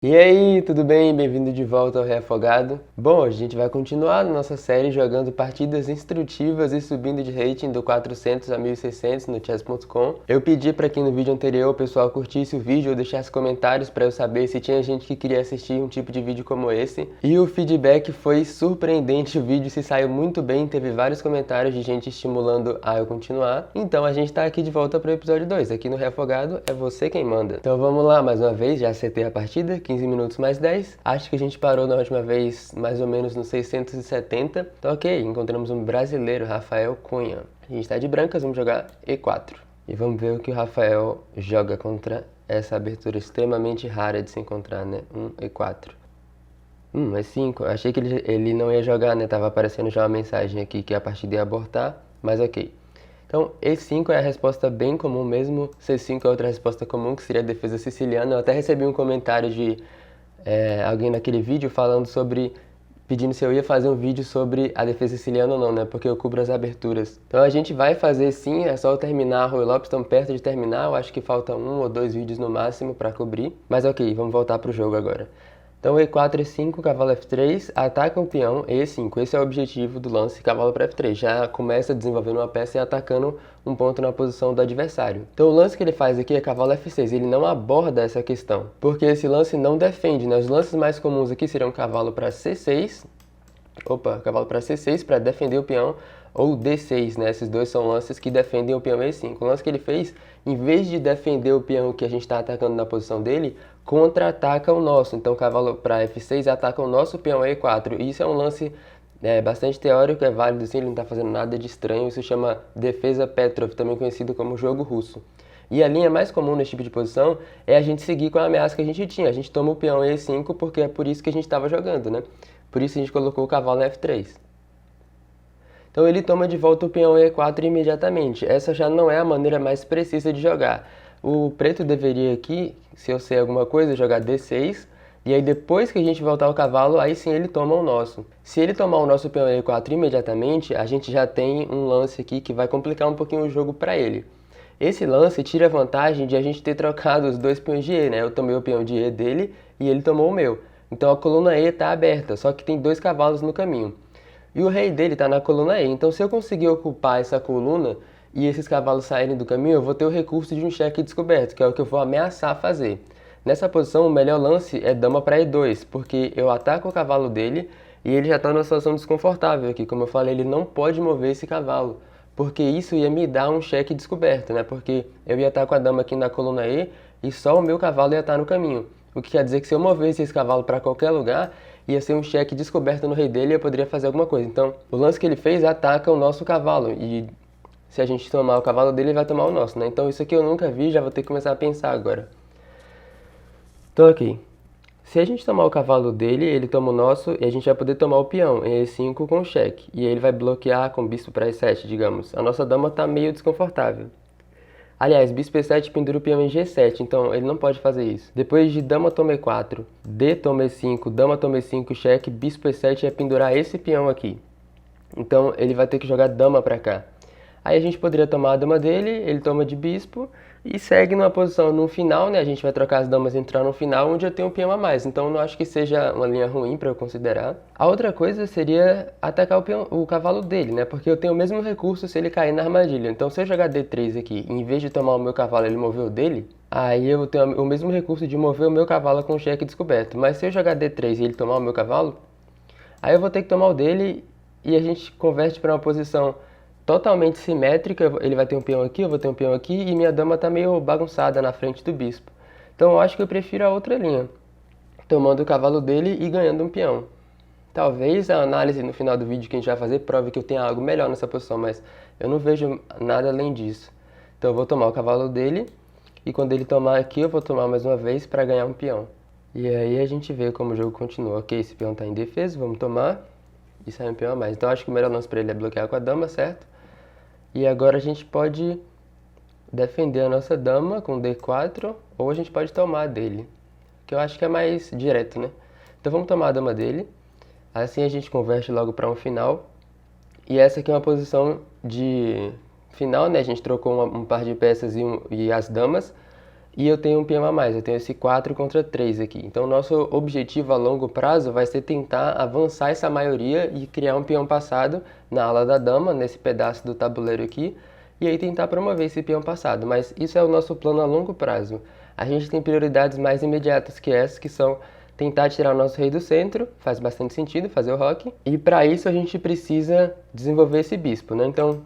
E aí, tudo bem? Bem-vindo de volta ao Reafogado. Bom, a gente vai continuar na nossa série jogando partidas instrutivas e subindo de rating do 400 a 1600 no chess.com. Eu pedi para que no vídeo anterior o pessoal curtisse o vídeo ou deixasse comentários para eu saber se tinha gente que queria assistir um tipo de vídeo como esse. E o feedback foi surpreendente, o vídeo se saiu muito bem, teve vários comentários de gente estimulando a eu continuar. Então a gente tá aqui de volta para o episódio 2. Aqui no Reafogado é você quem manda. Então vamos lá, mais uma vez, já acertei a partida. 15 minutos mais 10. Acho que a gente parou na última vez mais ou menos no 670. Então, ok, encontramos um brasileiro, Rafael Cunha. A gente está de brancas, vamos jogar E4. E vamos ver o que o Rafael joga contra essa abertura extremamente rara de se encontrar, né? E4. E5. Achei que ele não ia jogar, né? Tava aparecendo já uma mensagem aqui que a partida ia abortar, mas ok. Então, E5 é a resposta bem comum mesmo, C5 é outra resposta comum, que seria a defesa siciliana. Eu até recebi um comentário de alguém naquele vídeo falando sobre, pedindo se eu ia fazer um vídeo sobre a defesa siciliana ou não, né? Porque eu cubro as aberturas. Então a gente vai fazer sim, é só eu terminar. Rui Lopes estão perto de terminar, eu acho que falta 1 ou 2 vídeos no máximo para cobrir. Mas ok, vamos voltar pro jogo agora. Então E4, E5, cavalo F3, ataca o peão E5. Esse é o objetivo do lance, cavalo para F3. Já começa desenvolvendo uma peça e atacando um ponto na posição do adversário. Então o lance que ele faz aqui é cavalo F6. Ele não aborda essa questão, porque esse lance não defende, né? Os lances mais comuns aqui seriam cavalo para C6. Cavalo para C6 para defender o peão, ou D6, né? Esses dois são lances que defendem o peão E5. O lance que ele fez, em vez de defender o peão que a gente está atacando na posição dele, contra-ataca o nosso. Então, cavalo para F6 ataca o nosso peão E4. E isso é um lance bastante teórico, é válido sim, ele não está fazendo nada de estranho. Isso chama defesa Petrov, também conhecido como jogo russo. E a linha mais comum nesse tipo de posição é a gente seguir com a ameaça que a gente tinha. A gente toma o peão E5 porque é por isso que a gente estava jogando, né? Por isso a gente colocou o cavalo na F3. Então ele toma de volta o peão E4 imediatamente. Essa já não é a maneira mais precisa de jogar. O preto deveria aqui, se eu sei alguma coisa, jogar D6. E aí depois que a gente voltar o cavalo, aí sim ele toma o nosso. Se ele tomar o nosso peão E4 imediatamente, a gente já tem um lance aqui que vai complicar um pouquinho o jogo para ele. Esse lance tira a vantagem de a gente ter trocado os dois peões de E, né? Eu tomei o peão de E dele e ele tomou o meu. Então a coluna E está aberta, só que tem dois cavalos no caminho. E o rei dele está na coluna E. Então se eu conseguir ocupar essa coluna e esses cavalos saírem do caminho, eu vou ter o recurso de um cheque descoberto, que é o que eu vou ameaçar fazer. Nessa posição, o melhor lance é dama para E2, porque eu ataco o cavalo dele e ele já está numa situação desconfortável aqui. Como eu falei, ele não pode mover esse cavalo, porque isso ia me dar um cheque descoberto, né? Porque eu ia estar com a dama aqui na coluna E e só o meu cavalo ia estar no caminho. O que quer dizer que se eu movesse esse cavalo para qualquer lugar, ia ser um cheque descoberto no rei dele e eu poderia fazer alguma coisa. Então, o lance que ele fez ataca o nosso cavalo e se a gente tomar o cavalo dele, ele vai tomar o nosso, né? Então isso aqui eu nunca vi, já vou ter que começar a pensar agora. Então aqui, se a gente tomar o cavalo dele, ele toma o nosso e a gente vai poder tomar o peão em E5 com cheque. E ele vai bloquear com bispo para E7, digamos. A nossa dama está meio desconfortável. Aliás, bispo E7 pendura o peão em G7, então ele não pode fazer isso. Depois de dama toma E4, D toma E5, dama toma E5, cheque, bispo E7 é pendurar esse peão aqui. Então ele vai ter que jogar dama para cá. Aí a gente poderia tomar a dama dele, ele toma de bispo e segue numa posição no final, né? A gente vai trocar as damas e entrar no final, onde eu tenho um peão a mais. Então não acho que seja uma linha ruim para eu considerar. A outra coisa seria atacar o cavalo dele, né? Porque eu tenho o mesmo recurso se ele cair na armadilha. Então se eu jogar D3 aqui, em vez de tomar o meu cavalo ele mover o dele, aí eu tenho o mesmo recurso de mover o meu cavalo com cheque descoberto. Mas se eu jogar D3 e ele tomar o meu cavalo, aí eu vou ter que tomar o dele e a gente converte para uma posição totalmente simétrica. Ele vai ter um peão aqui, eu vou ter um peão aqui e minha dama está meio bagunçada na frente do bispo. Então eu acho que eu prefiro a outra linha, tomando o cavalo dele e ganhando um peão. Talvez a análise no final do vídeo que a gente vai fazer prove que eu tenho algo melhor nessa posição, mas eu não vejo nada além disso. Então eu vou tomar o cavalo dele e quando ele tomar aqui eu vou tomar mais uma vez para ganhar um peão. E aí a gente vê como o jogo continua. Ok, esse peão está indefeso, vamos tomar. E sai um peão a mais. Então acho que o melhor lance para ele é bloquear com a dama, certo? E agora a gente pode defender a nossa dama com D4, ou a gente pode tomar a dele, que eu acho que é mais direto, né? Então vamos tomar a dama dele, assim a gente converte logo para um final. E essa aqui é uma posição de final, né? A gente trocou um par de peças e as damas. e eu tenho um peão a mais, eu tenho esse 4 contra 3 aqui. Então, nosso objetivo a longo prazo vai ser tentar avançar essa maioria e criar um peão passado na ala da dama, nesse pedaço do tabuleiro aqui, e aí tentar promover esse peão passado. Mas isso é o nosso plano a longo prazo. A gente tem prioridades mais imediatas que essas, que são tentar tirar o nosso rei do centro, faz bastante sentido fazer o roque, e para isso a gente precisa desenvolver esse bispo, né? Então,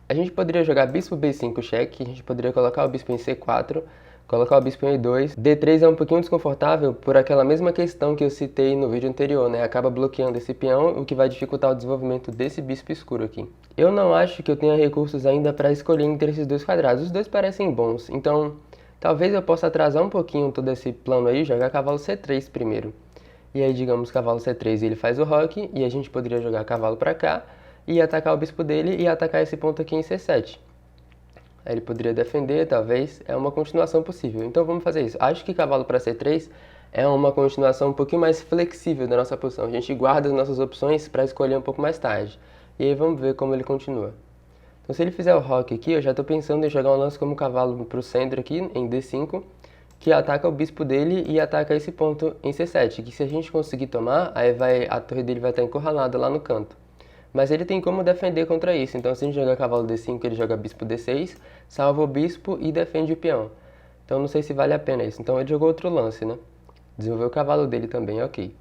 a gente poderia jogar bispo B5 cheque, a gente poderia colocar o bispo em C4, colocar o bispo em E2. D3 é um pouquinho desconfortável por aquela mesma questão que eu citei no vídeo anterior, né? Acaba bloqueando esse peão, o que vai dificultar o desenvolvimento desse bispo escuro aqui. Eu não acho que eu tenha recursos ainda para escolher entre esses dois quadrados. Os dois parecem bons, então talvez eu possa atrasar um pouquinho todo esse plano aí, jogar cavalo C3 primeiro. E aí, digamos, cavalo C3 ele faz o roque, e a gente poderia jogar cavalo para cá, e atacar o bispo dele e atacar esse ponto aqui em C7. Aí ele poderia defender, talvez, é uma continuação possível. Então vamos fazer isso. Acho que cavalo para C3 é uma continuação um pouquinho mais flexível da nossa posição. A gente guarda as nossas opções para escolher um pouco mais tarde. E aí vamos ver como ele continua. Então se ele fizer o roque aqui, eu já estou pensando em jogar um lance como cavalo para o centro aqui, em D5, que ataca o bispo dele e ataca esse ponto em C7, que se a gente conseguir tomar, aí a torre dele vai estar encurralada lá no canto. Mas ele tem como defender contra isso, então se a gente jogar cavalo D5, ele joga bispo D6, salva o bispo e defende o peão. Então não sei se vale a pena isso. Então ele jogou outro lance, né? Desenvolveu o cavalo dele também, ok.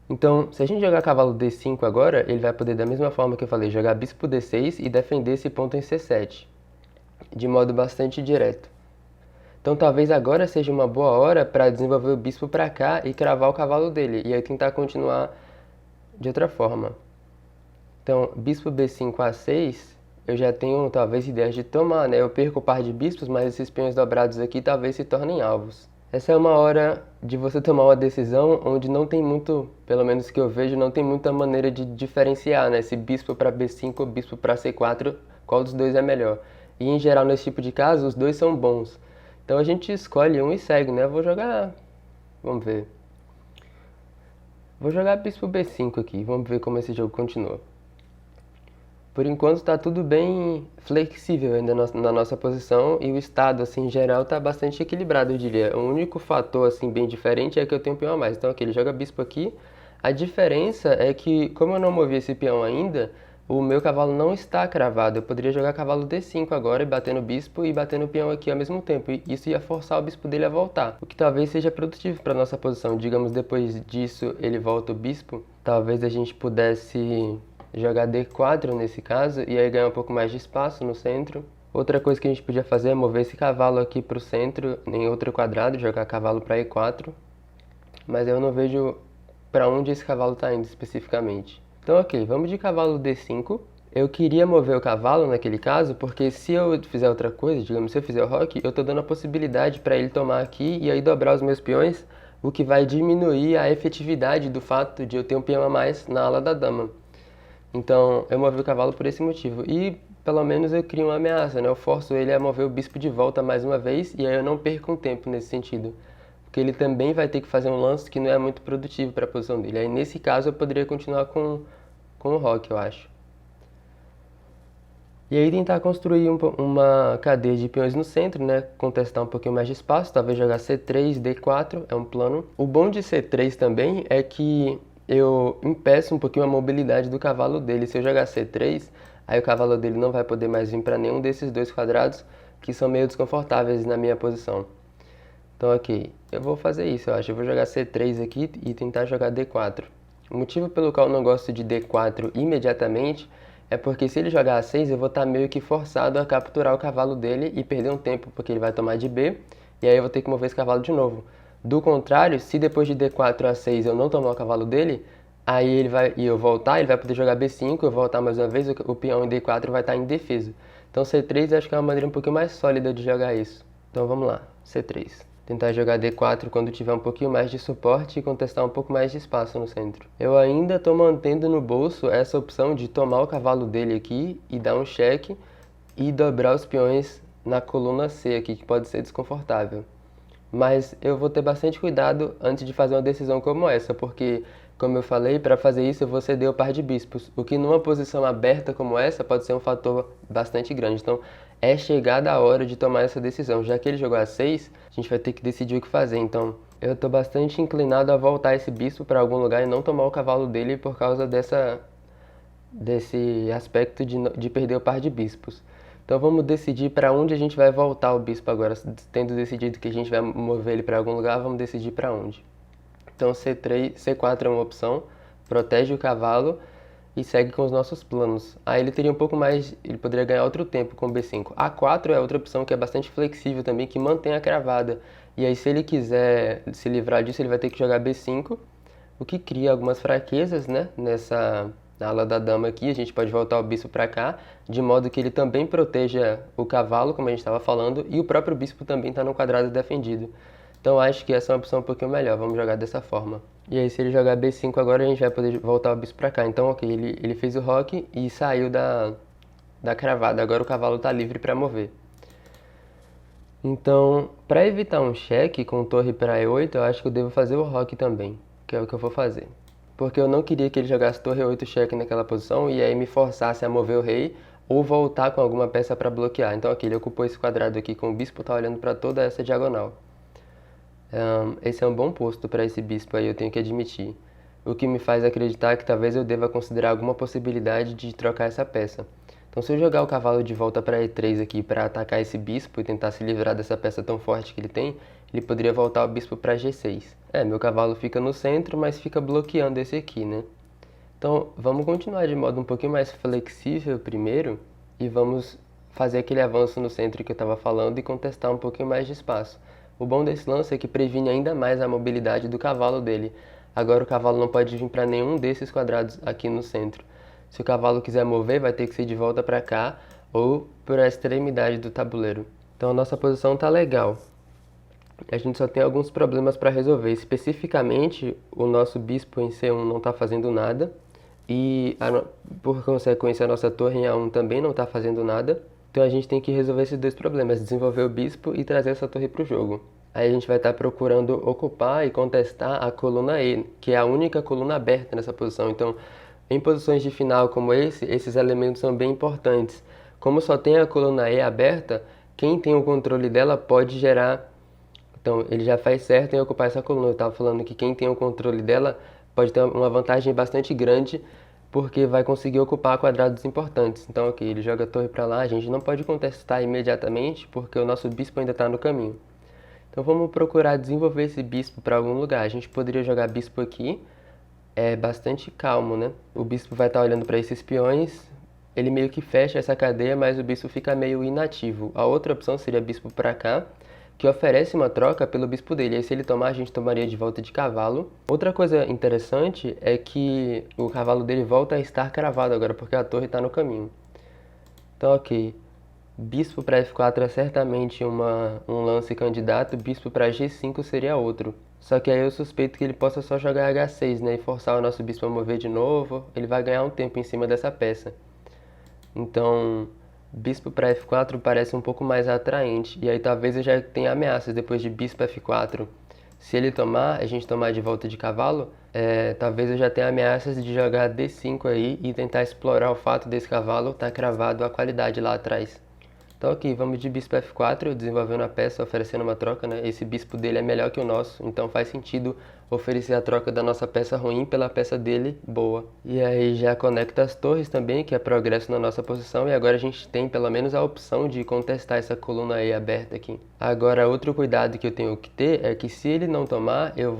Então, se a gente jogar cavalo D5 agora, ele vai poder, da mesma forma que eu falei, jogar bispo D6 e defender esse ponto em C7, de modo bastante direto. Então talvez agora seja uma boa hora para desenvolver o bispo para cá e cravar o cavalo dele, e aí tentar continuar de outra forma. Então, bispo B5 A6, eu já tenho talvez ideias de tomar, né? Eu perco o par de bispos, mas esses peões dobrados aqui talvez se tornem alvos. Essa é uma hora de você tomar uma decisão onde não tem muito, pelo menos que eu vejo, não tem muita maneira de diferenciar, né? Se bispo para B5 ou bispo para C4, qual dos dois é melhor. E em geral, nesse tipo de caso, os dois são bons. Então a gente escolhe um e segue, né? Eu vou jogar... Vamos ver. Vou jogar bispo B5 aqui, vamos ver como esse jogo continua. Por enquanto está tudo bem flexível ainda na nossa posição e o estado, assim, em geral, está bastante equilibrado, eu diria. O único fator, assim, bem diferente é que eu tenho um peão a mais. Então aqui, ele joga bispo aqui. A diferença é que, como eu não movi esse peão ainda, o meu cavalo não está cravado. Eu poderia jogar cavalo D5 agora e bater no bispo e bater no peão aqui ao mesmo tempo. E isso ia forçar o bispo dele a voltar, o que talvez seja produtivo para nossa posição. Digamos, depois disso, ele volta o bispo. Talvez a gente pudesse jogar D4 nesse caso, e aí ganhar um pouco mais de espaço no centro. Outra coisa que a gente podia fazer é mover esse cavalo aqui para o centro, em outro quadrado, jogar cavalo para E4. Mas eu não vejo para onde esse cavalo está indo especificamente. Então ok, vamos de cavalo D5. Eu queria mover o cavalo naquele caso, porque se eu fizer outra coisa, digamos, se eu fizer o roque, eu estou dando a possibilidade para ele tomar aqui e aí dobrar os meus peões, o que vai diminuir a efetividade do fato de eu ter um peão a mais na ala da dama. Então, eu movi o cavalo por esse motivo. E, pelo menos, eu crio uma ameaça, né? Eu forço ele a mover o bispo de volta mais uma vez, e aí eu não perco um tempo nesse sentido. Porque ele também vai ter que fazer um lance que não é muito produtivo para a posição dele. Aí, nesse caso, eu poderia continuar com o roque, eu acho. E aí, tentar construir uma cadeia de peões no centro, né? Contestar um pouquinho mais de espaço, talvez jogar C3, D4, é um plano. O bom de C3 também é que eu impeço um pouquinho a mobilidade do cavalo dele. Se eu jogar C3, aí o cavalo dele não vai poder mais vir para nenhum desses dois quadrados que são meio desconfortáveis na minha posição. Então, ok, eu vou fazer isso, eu acho. Eu vou jogar C3 aqui e tentar jogar D4. O motivo pelo qual eu não gosto de D4 imediatamente é porque se ele jogar A6, eu vou estar meio que forçado a capturar o cavalo dele e perder um tempo, porque ele vai tomar de B, e aí eu vou ter que mover esse cavalo de novo. Do contrário, se depois de D4 a 6 eu não tomar o cavalo dele, aí eu voltar, ele vai poder jogar B5, eu voltar mais uma vez, o peão em D4 vai estar indefeso. Então C3 eu acho que é uma maneira um pouquinho mais sólida de jogar isso. Então vamos lá, C3. Tentar jogar D4 quando tiver um pouquinho mais de suporte e contestar um pouco mais de espaço no centro. Eu ainda estou mantendo no bolso essa opção de tomar o cavalo dele aqui e dar um cheque e dobrar os peões na coluna C aqui, que pode ser desconfortável. mas eu vou ter bastante cuidado antes de fazer uma decisão como essa, porque, como eu falei, para fazer isso eu vou ceder o par de bispos, o que numa posição aberta como essa pode ser um fator bastante grande. Então, é chegada a hora de tomar essa decisão. Já que ele jogou a 6, a gente vai ter que decidir o que fazer. Então, eu estou bastante inclinado a voltar esse bispo para algum lugar e não tomar o cavalo dele por causa desse aspecto de perder o par de bispos. Então vamos decidir para onde a gente vai voltar o bispo agora. Tendo decidido que a gente vai mover ele para algum lugar, vamos decidir para onde. Então C4 é uma opção, protege o cavalo e segue com os nossos planos. Aí ele teria um pouco mais, ele poderia ganhar outro tempo com B5. A4 é outra opção que é bastante flexível também, que mantém a cravada. E aí se ele quiser se livrar disso, ele vai ter que jogar B5, o que cria algumas fraquezas, né, nessa ala da dama aqui. A gente pode voltar o bispo para cá, de modo que ele também proteja o cavalo, como a gente estava falando, e o próprio bispo também está no quadrado defendido. Então acho que essa é uma opção um pouquinho melhor, vamos jogar dessa forma. E aí se ele jogar B5 agora, a gente vai poder voltar o bispo para cá. Então ok, ele fez o roque e saiu da cravada, agora o cavalo está livre para mover. Então, para evitar um cheque com torre para E8, eu acho que eu devo fazer o roque também, que é o que eu vou fazer. Porque eu não queria que ele jogasse torre 8 cheque naquela posição e aí me forçasse a mover o rei ou voltar com alguma peça para bloquear. Então aqui ele ocupou esse quadrado aqui com o bispo, tá olhando para toda essa diagonal. Esse é um bom posto para esse bispo aí, eu tenho que admitir. O que me faz acreditar que talvez eu deva considerar alguma possibilidade de trocar essa peça. Então se eu jogar o cavalo de volta para E3 aqui para atacar esse bispo e tentar se livrar dessa peça tão forte que ele tem, ele poderia voltar o bispo para G6. Meu cavalo fica no centro, mas fica bloqueando esse aqui, né? Então vamos continuar de modo um pouquinho mais flexível primeiro e vamos fazer aquele avanço no centro que eu estava falando e contestar um pouquinho mais de espaço. O bom desse lance é que previne ainda mais a mobilidade do cavalo dele. Agora o cavalo não pode vir para nenhum desses quadrados aqui no centro. Se o cavalo quiser mover, vai ter que ser de volta para cá ou para a extremidade do tabuleiro. Então a nossa posição está legal. A gente só tem alguns problemas para resolver. Especificamente, o nosso bispo em C1 não está fazendo nada. E, por consequência, a nossa torre em A1 também não está fazendo nada. Então a gente tem que resolver esses dois problemas, desenvolver o bispo e trazer essa torre para o jogo. Aí a gente vai estar procurando ocupar e contestar a coluna E, que é a única coluna aberta nessa posição. Então, em posições de final como esses elementos são bem importantes. Como só tem a coluna E aberta, quem tem o controle dela pode gerar... Então, ele já faz certo em ocupar essa coluna. Eu estava falando que quem tem o controle dela pode ter uma vantagem bastante grande, porque vai conseguir ocupar quadrados importantes. Então, ok, ele joga a torre para lá, a gente não pode contestar imediatamente, porque o nosso bispo ainda está no caminho. Então, vamos procurar desenvolver esse bispo para algum lugar. A gente poderia jogar bispo aqui, é bastante calmo, né? O bispo vai estar olhando para esses peões, ele meio que fecha essa cadeia, mas o bispo fica meio inativo. A outra opção seria bispo para cá, que oferece uma troca pelo bispo dele. E aí, se ele tomar, a gente tomaria de volta de cavalo. Outra coisa interessante é que o cavalo dele volta a estar cravado agora, porque a torre está no caminho. Então, ok. Bispo para F4 é certamente um lance candidato, bispo para G5 seria outro. Só que aí eu suspeito que ele possa só jogar H6, né, e forçar o nosso bispo a mover de novo. Ele vai ganhar um tempo em cima dessa peça. Então, bispo para F4 parece um pouco mais atraente. E aí talvez eu já tenha ameaças depois de bispo F4. Se ele tomar, a gente tomar de volta de cavalo, talvez eu já tenha ameaças de jogar D5 aí e tentar explorar o fato desse cavalo estar cravado a qualidade lá atrás. Então aqui, vamos de bispo F4, desenvolvendo a peça, oferecendo uma troca, né? Esse bispo dele é melhor que o nosso, então faz sentido oferecer a troca da nossa peça ruim pela peça dele boa. E aí já conecta as torres também, que é progresso na nossa posição, e agora a gente tem pelo menos a opção de contestar essa coluna aí aberta aqui. Agora, outro cuidado que eu tenho que ter é que se ele não tomar, eu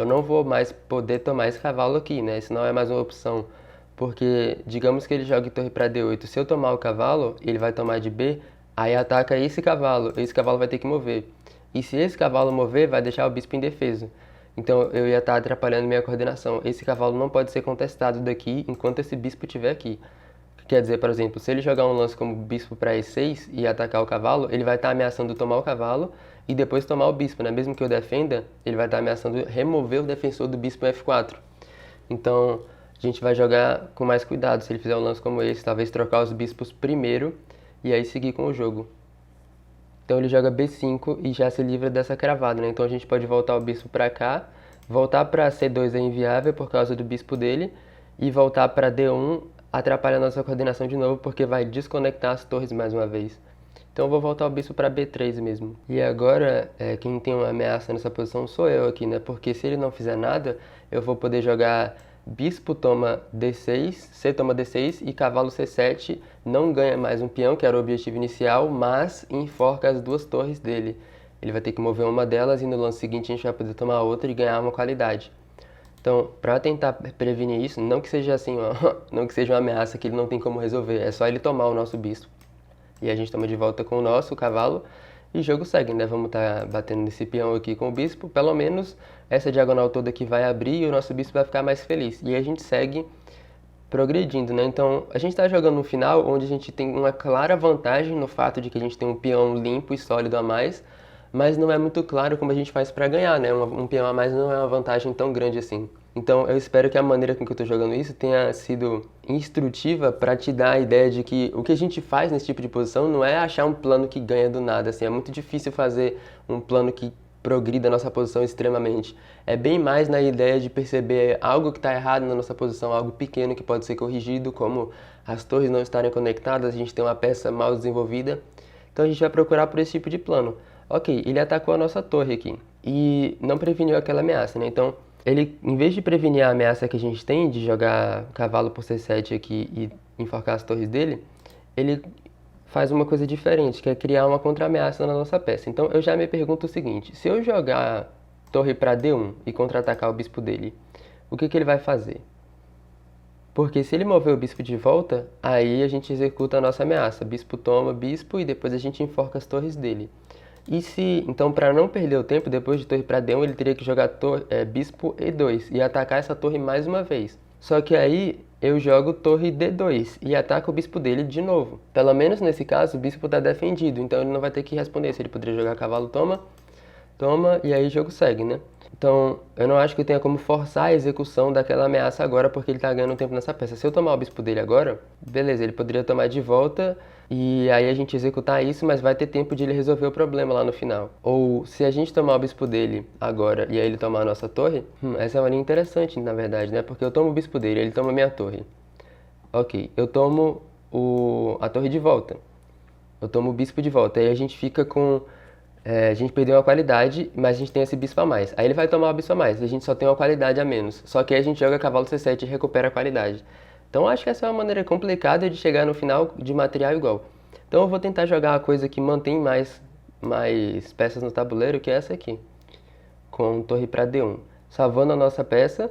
não vou mais poder tomar esse cavalo aqui, né? Isso não é mais uma opção. Porque, digamos que ele jogue torre para D8, se eu tomar o cavalo, ele vai tomar de B, aí ataca esse cavalo vai ter que mover. E se esse cavalo mover, vai deixar o bispo indefeso. Então eu ia estar atrapalhando minha coordenação. Esse cavalo não pode ser contestado daqui enquanto esse bispo estiver aqui. Quer dizer, por exemplo, se ele jogar um lance como bispo para E6 e atacar o cavalo, ele vai estar ameaçando tomar o cavalo e depois tomar o bispo, né? Mesmo que eu defenda, ele vai estar ameaçando remover o defensor do bispo F4. Então, a gente vai jogar com mais cuidado. Se ele fizer um lance como esse, talvez trocar os bispos primeiro e aí seguir com o jogo. Então ele joga B5 e já se livra dessa cravada, né? Então a gente pode voltar o bispo para cá, voltar para C2 é inviável por causa do bispo dele, e voltar para D1 atrapalha a nossa coordenação de novo porque vai desconectar as torres mais uma vez. Então eu vou voltar o bispo para B3 mesmo. E agora, quem tem uma ameaça nessa posição sou eu aqui, né? Porque se ele não fizer nada, eu vou poder jogar bispo toma D6, C toma D6 e cavalo C7 não ganha mais um peão, que era o objetivo inicial, mas enforca as duas torres dele. Ele vai ter que mover uma delas e no lance seguinte a gente vai poder tomar outra e ganhar uma qualidade. Então, para tentar prevenir isso, não que seja assim, não que seja uma ameaça que ele não tem como resolver, é só ele tomar o nosso bispo. E a gente toma de volta com o nosso cavalo e o jogo segue, né? Vamos estar batendo nesse peão aqui com o bispo, pelo menos essa diagonal toda aqui vai abrir e o nosso bispo vai ficar mais feliz. E aí a gente segue progredindo, né? Então, a gente está jogando um final onde a gente tem uma clara vantagem no fato de que a gente tem um peão limpo e sólido a mais, mas não é muito claro como a gente faz para ganhar, né? Um peão a mais não é uma vantagem tão grande assim. Então, eu espero que a maneira com que eu estou jogando isso tenha sido instrutiva para te dar a ideia de que o que a gente faz nesse tipo de posição não é achar um plano que ganha do nada, assim, é muito difícil fazer um plano que progrida a nossa posição extremamente. É bem mais na ideia de perceber algo que está errado na nossa posição, algo pequeno que pode ser corrigido, como as torres não estarem conectadas, a gente tem uma peça mal desenvolvida. Então a gente vai procurar por esse tipo de plano. Ok, ele atacou a nossa torre aqui e não preveniu aquela ameaça, né? Então, ele, em vez de prevenir a ameaça que a gente tem de jogar cavalo por C7 aqui e enforcar as torres dele, ele faz uma coisa diferente, que é criar uma contra-ameaça na nossa peça. Então, eu já me pergunto o seguinte, se eu jogar torre para D1 e contra-atacar o bispo dele, o que ele vai fazer? Porque se ele mover o bispo de volta, aí a gente executa a nossa ameaça. Bispo toma bispo e depois a gente enforca as torres dele. E se, então, para não perder o tempo, depois de torre para D1, ele teria que jogar bispo E2 e atacar essa torre mais uma vez. Só que aí eu jogo torre D2 e ataco o bispo dele de novo. Pelo menos nesse caso, o bispo está defendido, então ele não vai ter que responder. Se ele poderia jogar cavalo toma, toma, e aí o jogo segue, né? Então, eu não acho que eu tenha como forçar a execução daquela ameaça agora, porque ele tá ganhando tempo nessa peça. Se eu tomar o bispo dele agora, beleza, ele poderia tomar de volta, e aí a gente executar isso, mas vai ter tempo de ele resolver o problema lá no final. Ou, se a gente tomar o bispo dele agora, e aí ele tomar a nossa torre, essa é uma linha interessante, na verdade, né? Porque eu tomo o bispo dele, ele toma a minha torre. Ok, eu tomo a torre de volta. Eu tomo o bispo de volta, aí a gente fica com... a gente perdeu uma qualidade, mas a gente tem esse bispo a mais. Aí ele vai tomar o bispo a mais, a gente só tem uma qualidade a menos. Só que aí a gente joga cavalo C7 e recupera a qualidade. Então acho que essa é uma maneira complicada de chegar no final de material igual. Então eu vou tentar jogar uma coisa que mantém mais peças no tabuleiro, que é essa aqui. Com torre para D1. Salvando a nossa peça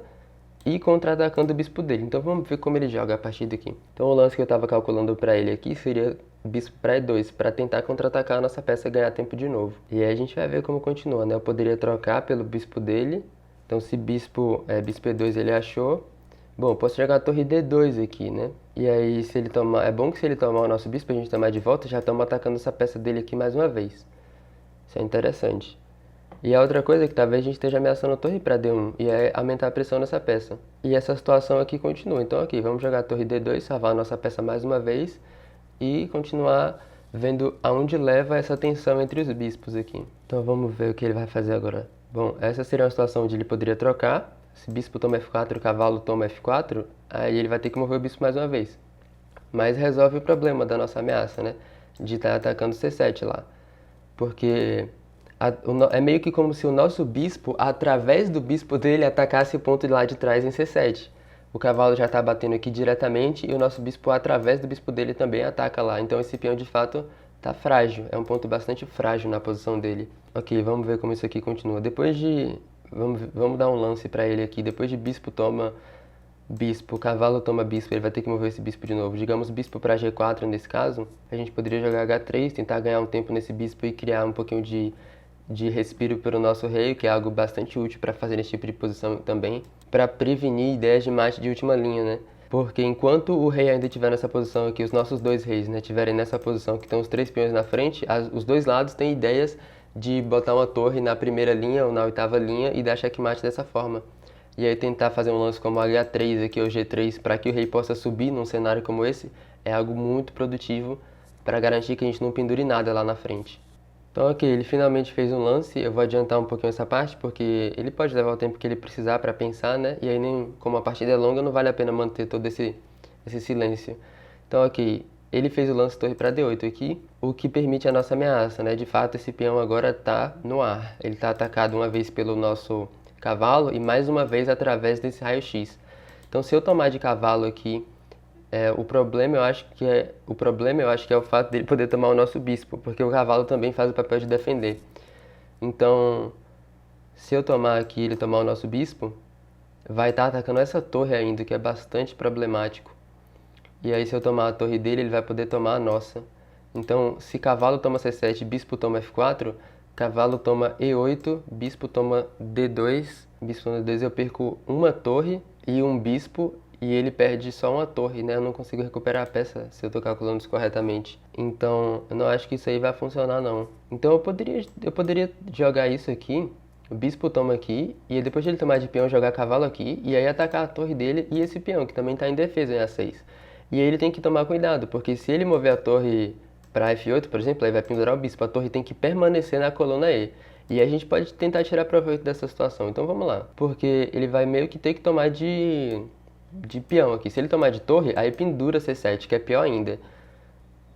e contra-atacando o bispo dele. Então vamos ver como ele joga a partir daqui. Então o lance que eu estava calculando para ele aqui seria bispo para E2, para tentar contra-atacar a nossa peça e ganhar tempo de novo. E aí a gente vai ver como continua, né? Eu poderia trocar pelo bispo dele. Então se bispo E2 ele achou. Bom, eu posso jogar a torre D2 aqui, né? E aí se ele tomar... É bom que se ele tomar o nosso bispo, a gente tomar de volta, já estamos atacando essa peça dele aqui mais uma vez. Isso é interessante. E a outra coisa é que talvez a gente esteja ameaçando a torre para D1 e é aumentar a pressão nessa peça. E essa situação aqui continua. Então aqui, vamos jogar a torre D2, salvar a nossa peça mais uma vez e continuar vendo aonde leva essa tensão entre os bispos aqui. Então vamos ver o que ele vai fazer agora. Bom, essa seria uma situação onde ele poderia trocar. Se bispo toma F4, cavalo toma F4, aí ele vai ter que mover o bispo mais uma vez. Mas resolve o problema da nossa ameaça, né? De estar atacando C7 lá. Porque... é meio que como se o nosso bispo, através do bispo dele, atacasse o ponto lá de trás em C7. O cavalo já está batendo aqui diretamente e o nosso bispo, através do bispo dele, também ataca lá. Então esse peão, de fato, está frágil. É um ponto bastante frágil na posição dele. Ok, vamos ver como isso aqui continua. Depois de... Vamos dar um lance para ele aqui. Depois de bispo toma bispo, cavalo toma bispo, ele vai ter que mover esse bispo de novo. Digamos bispo para G4 nesse caso. A gente poderia jogar H3, tentar ganhar um tempo nesse bispo e criar um pouquinho de respiro pelo nosso rei, que é algo bastante útil para fazer esse tipo de posição também, para prevenir ideias de mate de última linha, né? Porque enquanto o rei ainda estiver nessa posição aqui, os nossos dois reis, né, estiverem nessa posição que estão os três peões na frente, os dois lados têm ideias de botar uma torre na primeira linha ou na oitava linha e dar checkmate dessa forma. E aí tentar fazer um lance como H3 aqui ou G3 para que o rei possa subir num cenário como esse é algo muito produtivo para garantir que a gente não pendure nada lá na frente. Então, ok, ele finalmente fez um lance. Eu vou adiantar um pouquinho essa parte, porque ele pode levar o tempo que ele precisar para pensar, né? E aí, nem, como a partida é longa, não vale a pena manter todo esse silêncio. Então, ok, ele fez o lance torre para D8 aqui, o que permite a nossa ameaça, né? De fato, esse peão agora está no ar. Ele está atacado uma vez pelo nosso cavalo e mais uma vez através desse raio-x. Então, se eu tomar de cavalo aqui, o problema eu acho que é o fato dele poder tomar o nosso bispo, porque o cavalo também faz o papel de defender. Então, se eu tomar aqui e ele tomar o nosso bispo, vai estar atacando essa torre ainda, que é bastante problemático. E aí, se eu tomar a torre dele, ele vai poder tomar a nossa. Então, se cavalo toma C7, bispo toma F4, cavalo toma E8, bispo toma D2, bispo toma D2, eu perco uma torre e um bispo, e ele perde só uma torre, né? Eu não consigo recuperar a peça se eu estou calculando isso corretamente. Então, eu não acho que isso aí vai funcionar, não. Então, eu poderia jogar isso aqui, o bispo toma aqui, e depois de ele tomar de peão, jogar cavalo aqui, e aí atacar a torre dele e esse peão, que também está em defesa em A6. E aí ele tem que tomar cuidado, porque se ele mover a torre para F8, por exemplo, aí vai pendurar o bispo, a torre tem que permanecer na coluna E. E a gente pode tentar tirar proveito dessa situação. Então vamos lá, porque ele vai meio que ter que tomar de peão aqui. Se ele tomar de torre, aí pendura C7, que é pior ainda.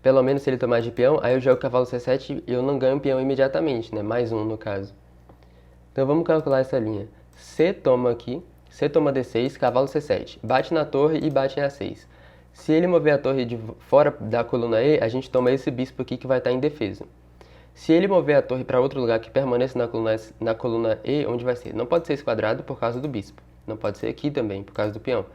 Pelo menos se ele tomar de peão, aí eu jogo cavalo C7 e eu não ganho peão imediatamente, né? Mais um no caso. Então vamos calcular essa linha. C toma aqui, C toma D6, cavalo C7. Bate na torre e bate em A6. Se ele mover a torre de fora da coluna E, a gente toma esse bispo aqui que vai estar em defesa. Se ele mover a torre para outro lugar que permaneça na coluna E, onde vai ser? Não pode ser esse quadrado por causa do bispo. Não pode ser aqui também, por causa do peão.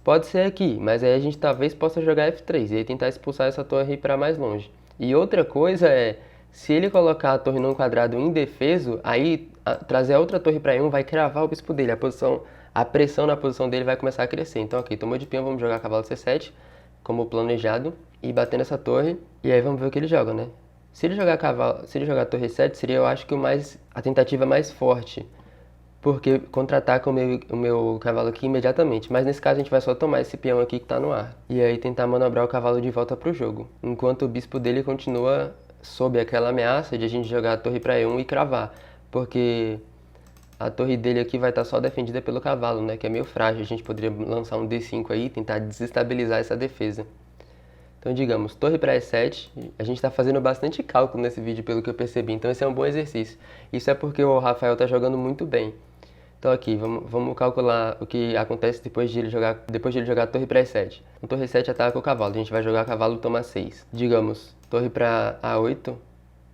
Pode ser aqui, mas aí a gente talvez possa jogar F3 e aí tentar expulsar essa torre para mais longe. E outra coisa é, se ele colocar a torre num quadrado indefeso, aí trazer a outra torre para E1 vai cravar o bispo dele. A pressão na posição dele vai começar a crescer. Então, ok, tomou de peão, vamos jogar cavalo C7, como planejado, e bater nessa torre, e aí vamos ver o que ele joga, né? Se ele jogar torre 7, seria, eu acho que a tentativa mais forte, porque contra-ataca o meu cavalo aqui imediatamente. Mas nesse caso a gente vai só tomar esse peão aqui que está no ar. E aí tentar manobrar o cavalo de volta para o jogo. Enquanto o bispo dele continua sob aquela ameaça de a gente jogar a torre para E1 e cravar. Porque a torre dele aqui vai estar só defendida pelo cavalo, né? Que é meio frágil. A gente poderia lançar um D5 aí e tentar desestabilizar essa defesa. Então, digamos, torre para E7, a gente está fazendo bastante cálculo nesse vídeo, pelo que eu percebi. Então, esse é um bom exercício. Isso é porque o Rafael está jogando muito bem. Então, aqui, vamos calcular o que acontece depois de ele jogar a torre para E7. Então, torre E7 ataca o cavalo. A gente vai jogar cavalo toma 6. Digamos, torre para A8,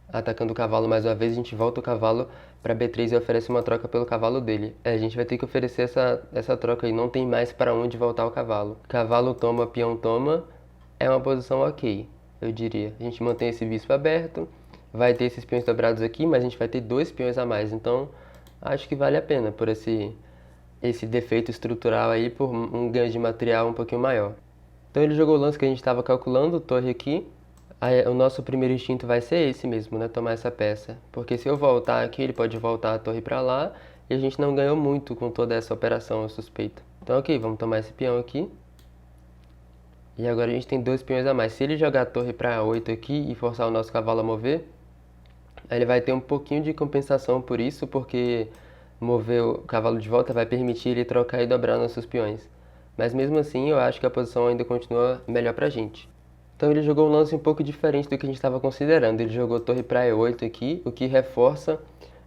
atacando o cavalo mais uma vez, a gente volta o cavalo para B3 e oferece uma troca pelo cavalo dele. A gente vai ter que oferecer essa troca aí, não tem mais para onde voltar o cavalo. Cavalo toma, peão toma, é uma posição ok, eu diria. A gente mantém esse bispo aberto, vai ter esses peões dobrados aqui, mas a gente vai ter 2 peões a mais, então acho que vale a pena por esse defeito estrutural aí, por um ganho de material um pouquinho maior. Então ele jogou o lance que a gente estava calculando, torre aqui. Aí, o nosso primeiro instinto vai ser esse mesmo, né? Tomar essa peça. Porque se eu voltar aqui, ele pode voltar a torre para lá. E a gente não ganhou muito com toda essa operação, eu suspeito. Então, ok, vamos tomar esse peão aqui. E agora a gente tem 2 peões a mais. Se ele jogar a torre para 8 aqui e forçar o nosso cavalo a mover, aí ele vai ter um pouquinho de compensação por isso, porque mover o cavalo de volta vai permitir ele trocar e dobrar nossos peões. Mas mesmo assim, eu acho que a posição ainda continua melhor pra gente. Então ele jogou um lance um pouco diferente do que a gente estava considerando. Ele jogou torre para E8 aqui, o que reforça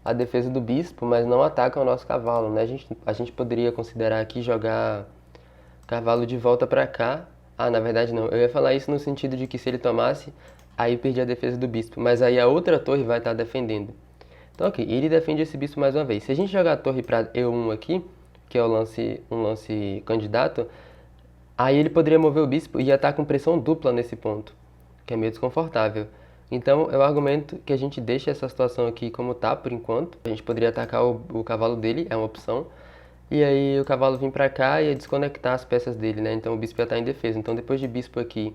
a defesa do bispo, mas não ataca o nosso cavalo, né? A gente poderia considerar aqui jogar cavalo de volta para cá. Ah, na verdade não. Eu ia falar isso no sentido de que se ele tomasse, aí perdia a defesa do bispo. Mas aí a outra torre vai estar defendendo. Então, ok, ele defende esse bispo mais uma vez. Se a gente jogar a torre para E1 aqui, que é um lance candidato, aí ele poderia mover o bispo e ia estar com pressão dupla nesse ponto, que é meio desconfortável. Então eu argumento que a gente deixa essa situação aqui como tá por enquanto. A gente poderia atacar o cavalo dele, é uma opção. E aí o cavalo vir para cá e ia desconectar as peças dele, né? Então o bispo ia estar em defesa. Então depois de bispo aqui,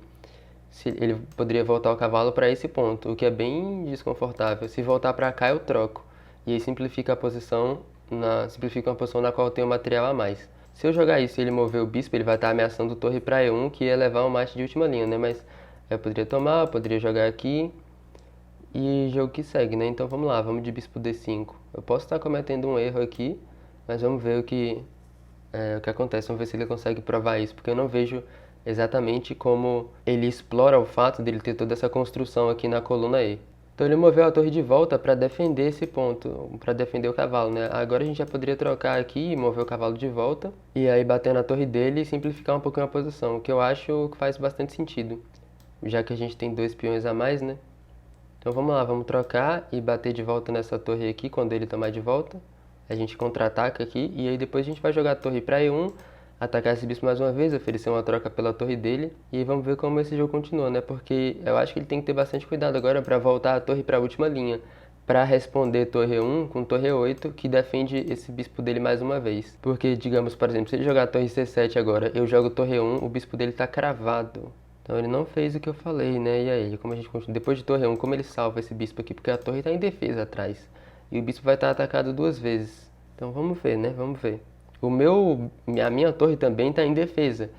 ele poderia voltar o cavalo para esse ponto, o que é bem desconfortável. Se voltar para cá eu troco. E aí simplifica uma posição na qual eu tenho material a mais. Se eu jogar isso e ele mover o bispo, ele vai estar ameaçando torre para E1, que ia levar um mate de última linha, né? Mas eu poderia tomar, eu poderia jogar aqui. e jogo que segue, né? Então vamos lá, vamos de bispo D5. Eu posso estar cometendo um erro aqui, mas vamos ver o que acontece, vamos ver se ele consegue provar isso, porque eu não vejo exatamente como ele explora o fato dele ter toda essa construção aqui na coluna E. Então ele moveu a torre de volta para defender esse ponto, para defender o cavalo, né? Agora a gente já poderia trocar aqui e mover o cavalo de volta, e aí bater na torre dele e simplificar um pouquinho a posição, o que eu acho que faz bastante sentido, já que a gente tem 2 peões a mais, né? Então vamos lá, vamos trocar e bater de volta nessa torre aqui quando ele tomar de volta. A gente contra-ataca aqui e aí depois a gente vai jogar a torre para E1, atacar esse bispo mais uma vez, oferecer uma troca pela torre dele e vamos ver como esse jogo continua, né? Porque eu acho que ele tem que ter bastante cuidado agora para voltar a torre para a última linha, para responder torre 1 com torre 8, que defende esse bispo dele mais uma vez. Porque, digamos, por exemplo, se ele jogar a torre C7 agora, eu jogo torre 1, o bispo dele está cravado. Então ele não fez o que eu falei, né? E aí, como a gente continua? Depois de torre 1, como ele salva esse bispo aqui? Porque a torre está em defesa atrás. E o bispo vai estar atacado 2 vezes. Então vamos ver, né? Vamos ver. A minha torre também está em defesa.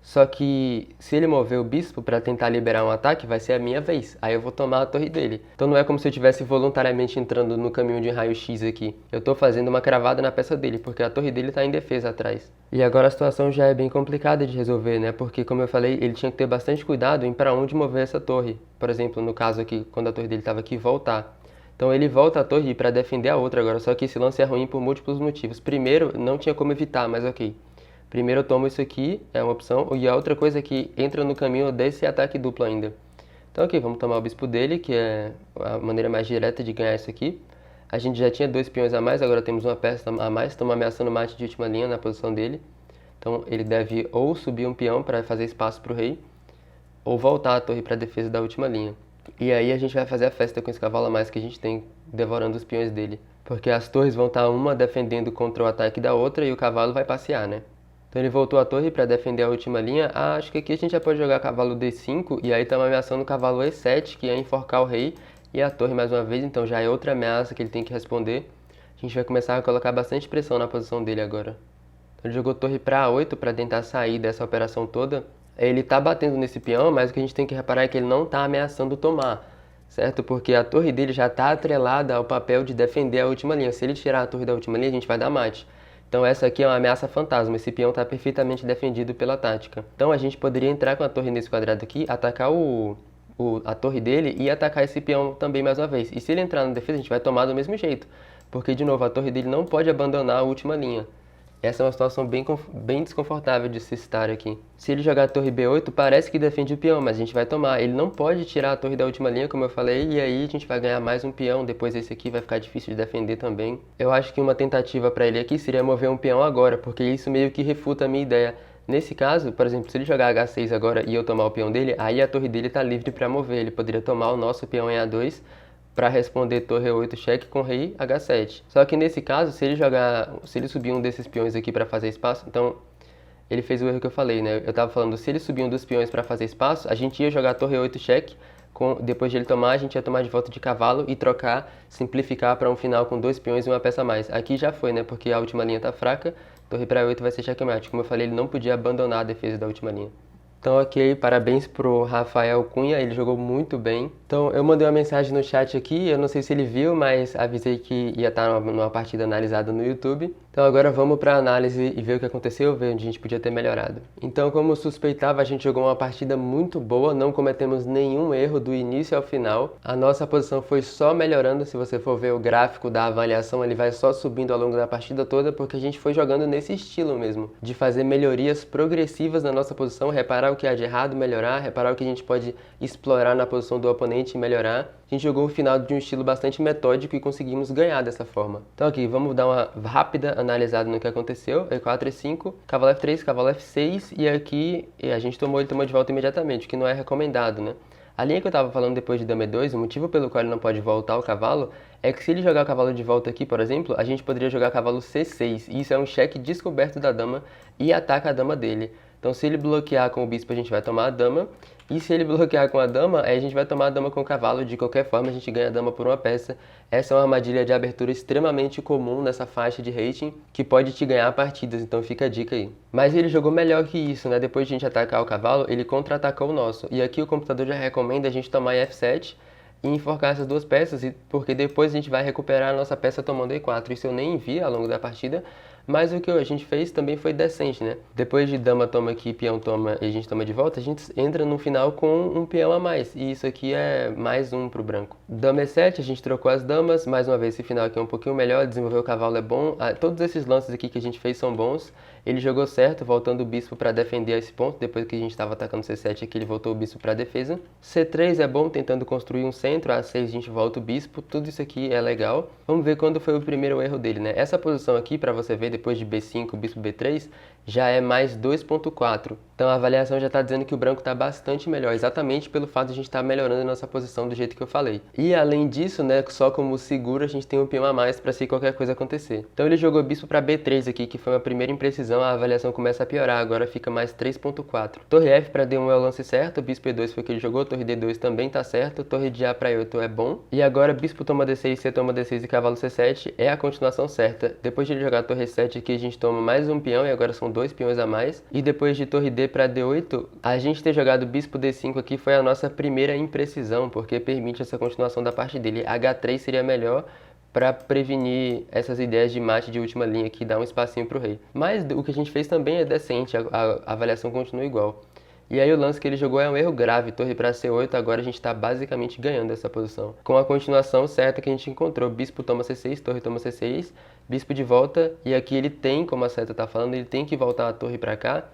Só que se ele mover o bispo para tentar liberar um ataque, vai ser a minha vez. Aí eu vou tomar a torre dele. Então não é como se eu estivesse voluntariamente entrando no caminho de raio-x aqui. Eu estou fazendo uma cravada na peça dele, porque a torre dele está em defesa atrás. E agora a situação já é bem complicada de resolver, né? Porque, como eu falei, ele tinha que ter bastante cuidado em para onde mover essa torre. Por exemplo, no caso aqui, quando a torre dele estava aqui, voltar. Então ele volta a torre para defender a outra agora, só que esse lance é ruim por múltiplos motivos. Primeiro, não tinha como evitar, mas ok. Primeiro eu tomo isso aqui, é uma opção, e a outra coisa é que entra no caminho desse ataque duplo ainda. Então ok, vamos tomar o bispo dele, que é a maneira mais direta de ganhar isso aqui. A gente já tinha 2 peões a mais, agora temos uma peça a mais, estamos ameaçando o mate de última linha na posição dele. Então ele deve ou subir um peão para fazer espaço para o rei, ou voltar a torre para a defesa da última linha. E aí a gente vai fazer a festa com esse cavalo a mais que a gente tem, devorando os peões dele. Porque as torres vão estar uma defendendo contra o ataque da outra e o cavalo vai passear, né? Então ele voltou a torre para defender a última linha. Acho que aqui a gente já pode jogar cavalo D5 e aí estamos ameaçando o cavalo E7, que é enforcar o rei e a torre mais uma vez, então já é outra ameaça que ele tem que responder. A gente vai começar a colocar bastante pressão na posição dele agora. Então ele jogou torre para A8 para tentar sair dessa operação toda. Ele está batendo nesse peão, mas o que a gente tem que reparar é que ele não está ameaçando tomar, certo? Porque a torre dele já está atrelada ao papel de defender a última linha. Se ele tirar a torre da última linha, a gente vai dar mate. Então essa aqui é uma ameaça fantasma, esse peão está perfeitamente defendido pela tática. Então a gente poderia entrar com a torre nesse quadrado aqui, atacar a torre dele e atacar esse peão também mais uma vez. E se ele entrar na defesa, a gente vai tomar do mesmo jeito, porque de novo a torre dele não pode abandonar a última linha. Essa é uma situação bem desconfortável de se estar aqui. Se ele jogar a torre B8, parece que defende o peão, mas a gente vai tomar. Ele não pode tirar a torre da última linha, como eu falei, e aí a gente vai ganhar mais um peão. Depois esse aqui vai ficar difícil de defender também. Eu acho que uma tentativa para ele aqui seria mover um peão agora, porque isso meio que refuta a minha ideia. Nesse caso, por exemplo, se ele jogar H6 agora e eu tomar o peão dele, aí a torre dele está livre para mover. Ele poderia tomar o nosso peão em A2, para responder torre 8 cheque com rei H7. Só que nesse caso, se ele subir um desses peões aqui para fazer espaço, então ele fez o erro que eu falei, né? Eu tava falando, se ele subir um dos peões para fazer espaço, a gente ia jogar torre 8 cheque, depois de ele tomar, a gente ia tomar de volta de cavalo e trocar, simplificar para um final com 2 peões e uma peça a mais. Aqui já foi, né? Porque a última linha tá fraca, torre para 8 vai ser checkmate. Como eu falei, ele não podia abandonar a defesa da última linha. Então, ok, parabéns pro Rafael Cunha, ele jogou muito bem. Então, eu mandei uma mensagem no chat aqui, eu não sei se ele viu, mas avisei que ia estar numa partida analisada no YouTube. Então, agora vamos para a análise e ver o que aconteceu, ver onde a gente podia ter melhorado. Então, como suspeitava, a gente jogou uma partida muito boa, não cometemos nenhum erro do início ao final. A nossa posição foi só melhorando, se você for ver o gráfico da avaliação, ele vai só subindo ao longo da partida toda, porque a gente foi jogando nesse estilo mesmo, de fazer melhorias progressivas na nossa posição, reparar o que há de errado, melhorar, reparar o que a gente pode explorar na posição do oponente e melhorar. A gente jogou o final de um estilo bastante metódico e conseguimos ganhar dessa forma. Então aqui, vamos dar uma rápida analisada no que aconteceu. E4, E5, cavalo F3, cavalo F6 e aqui a gente ele tomou de volta imediatamente, o que não é recomendado, né? A linha que eu estava falando depois de dama E2, o motivo pelo qual ele não pode voltar o cavalo é que se ele jogar o cavalo de volta aqui, por exemplo, a gente poderia jogar cavalo C6, e isso é um cheque descoberto da dama e ataca a dama dele. Então se ele bloquear com o bispo, a gente vai tomar a dama, e se ele bloquear com a dama, aí a gente vai tomar a dama com o cavalo. De qualquer forma, a gente ganha a dama por uma peça. Essa é uma armadilha de abertura extremamente comum nessa faixa de rating, que pode te ganhar partidas, então fica a dica aí. Mas ele jogou melhor que isso, né? Depois de a gente atacar o cavalo, ele contra-atacou o nosso. E aqui o computador já recomenda a gente tomar em F7, e enforcar essas duas peças, porque depois a gente vai recuperar a nossa peça tomando E4. Isso eu nem vi ao longo da partida, mas o que a gente fez também foi decente, né? Depois de dama toma aqui, peão toma e a gente toma de volta, a gente entra no final com um peão a mais. E isso aqui é mais um pro branco. Dama E7, a gente trocou as damas. Mais uma vez, esse final aqui é um pouquinho melhor. Desenvolver o cavalo é bom. Todos esses lances aqui que a gente fez são bons. Ele jogou certo, voltando o bispo para defender esse ponto. Depois que a gente estava atacando C7 aqui, ele voltou o bispo para defesa. C3 é bom, tentando construir um centro. A6 a gente volta o bispo. Tudo isso aqui é legal. Vamos ver quando foi o primeiro erro dele, né? Essa posição aqui, para você ver, depois de B5, bispo B3, já é mais 2.4. Então a avaliação já está dizendo que o branco está bastante melhor, exatamente pelo fato de a gente estar melhorando a nossa posição do jeito que eu falei. E além disso, né, só como seguro, a gente tem um peão a mais para se qualquer coisa acontecer. Então ele jogou bispo para B3 aqui, que foi uma primeira imprecisão, a avaliação começa a piorar, agora fica mais 3.4. Torre F para D1 é o lance certo, bispo E2 foi o que ele jogou, torre D2 também está certo, torre de A para E8 é bom. E agora bispo toma D6, C toma D6 e cavalo C7 é a continuação certa. Depois de ele jogar torre 7 aqui, a gente toma mais um peão e agora são 2 peões a mais. E depois de torre D para D8, a gente ter jogado bispo D5 aqui foi a nossa primeira imprecisão, porque permite essa continuação da parte dele. H3 seria melhor para prevenir essas ideias de mate de última linha que dá um espacinho para o rei. Mas o que a gente fez também é decente, a avaliação continua igual. E aí o lance que ele jogou é um erro grave, torre para C8, agora a gente está basicamente ganhando essa posição. Com a continuação certa que a gente encontrou, bispo toma C6, torre toma C6, bispo de volta, e aqui ele tem, como a seta está falando, ele tem que voltar a torre para cá,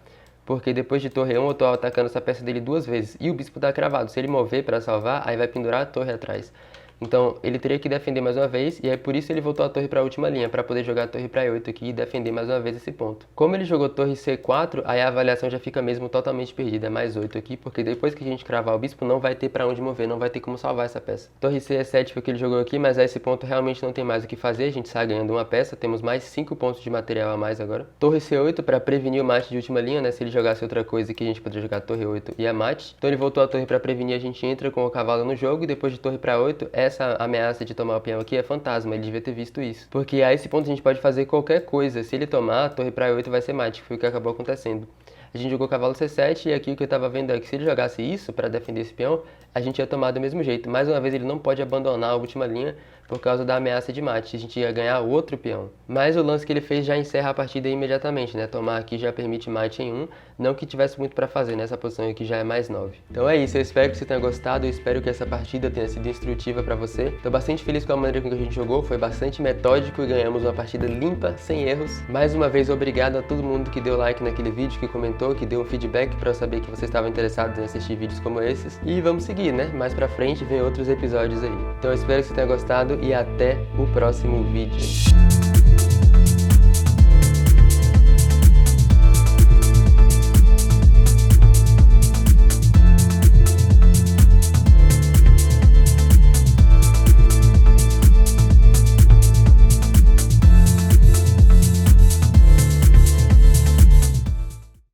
porque depois de torre 1 eu estou atacando essa peça dele 2 vezes, e o bispo está cravado. Se ele mover para salvar, aí vai pendurar a torre atrás. Então ele teria que defender mais uma vez, e aí por isso ele voltou a torre para a última linha, para poder jogar a torre para E8 aqui e defender mais uma vez esse ponto. Como ele jogou torre C4, aí a avaliação já fica mesmo totalmente perdida, é mais 8 aqui, porque depois que a gente cravar o bispo não vai ter para onde mover, não vai ter como salvar essa peça. Torre C7 foi o que ele jogou aqui, mas a esse ponto realmente não tem mais o que fazer, a gente sai ganhando uma peça, temos mais 5 pontos de material a mais agora. Torre C8 para prevenir o mate de última linha, né? Se ele jogasse outra coisa aqui a gente poderia jogar torre 8 e a mate. Então ele voltou a torre para prevenir, a gente entra com o cavalo no jogo e depois de torre para 8, essa ameaça de tomar o peão aqui é fantasma, ele devia ter visto isso. Porque a esse ponto a gente pode fazer qualquer coisa, se ele tomar, a torre para E8 vai ser mate, que foi o que acabou acontecendo. A gente jogou cavalo C7 e aqui o que eu estava vendo é que se ele jogasse isso para defender esse peão, a gente ia tomar do mesmo jeito. Mais uma vez ele não pode abandonar a última linha por causa da ameaça de mate, a gente ia ganhar outro peão. Mas o lance que ele fez já encerra a partida imediatamente, né? Tomar aqui já permite mate em 1, não que tivesse muito para fazer, nessa posição aqui já é mais 9. Então é isso, eu espero que você tenha gostado, eu espero que essa partida tenha sido instrutiva para você. Tô bastante feliz com a maneira com que a gente jogou, foi bastante metódico e ganhamos uma partida limpa, sem erros. Mais uma vez, obrigado a todo mundo que deu like naquele vídeo, que comentou, que deu um feedback para eu saber que vocês estavam interessados em assistir vídeos como esses. E vamos seguir, né? Mais pra frente vem outros episódios aí. Então eu espero que você tenha gostado e até o próximo vídeo.